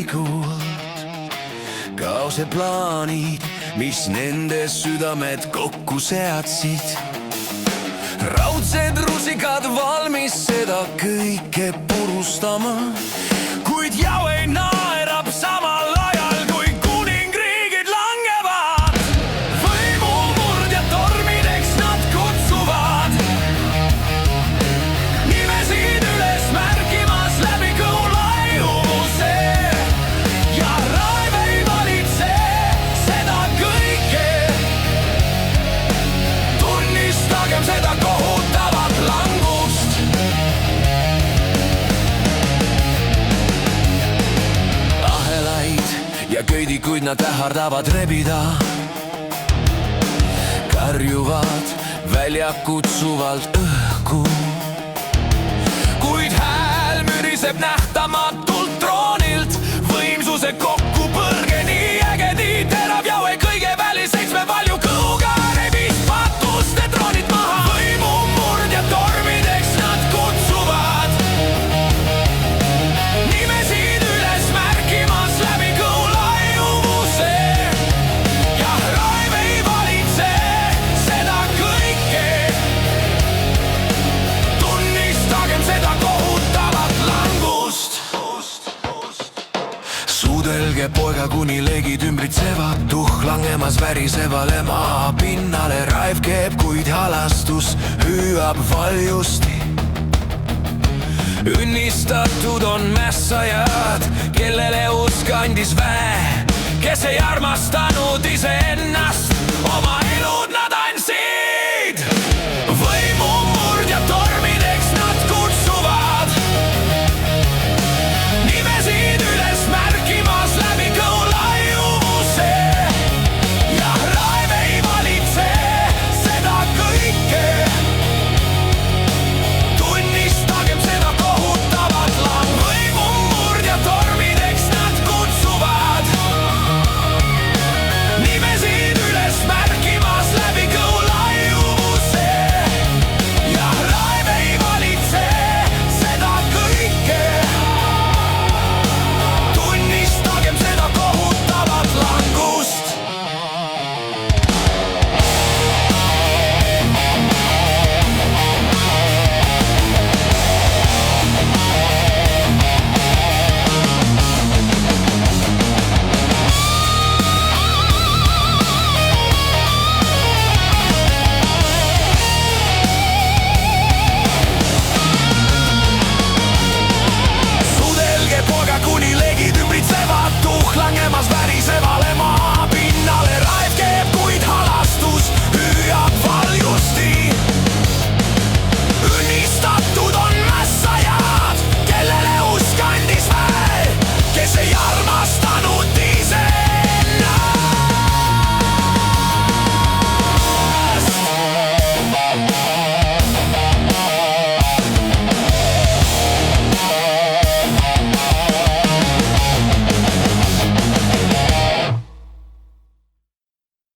läbikuld. Kaose plaanid, mis nende südamed kokku seadsid. Raudsed rusikad valmis seda kõike purustama, kuid Jahve naerab samal ajal, kui kuningriigid langevad. Võimumurdjad tormideks nad kutsuvad, nimesid üles märkimas läbi kõhu laiuvuse. Ja raev ei valitse seda kõike, tunnistagem seda kohutavat langust. Ja köidikuid nad ähardavad rebida, karjuvad välja kutsuvalt õhku. Kuid hääl müriseb nähtamatult troonilt, võimsuse kokkupõrge nii äge, nii terav. Jahve kõige väli 7 valju kõhuga rebis patuste troonid maha. Võimumurdjad tormideks nad kutsuvad, nimesid üles märkimas läbi kõhu. Suudelge poega, kuni leegid ümbritsevad, tuhk langemas värisevale maa pinnale. Raev keeb, kuid halastus hüüab valjusti. Õnnistatud on mässajad, kellele usk andis väe, kes ei armastanud ise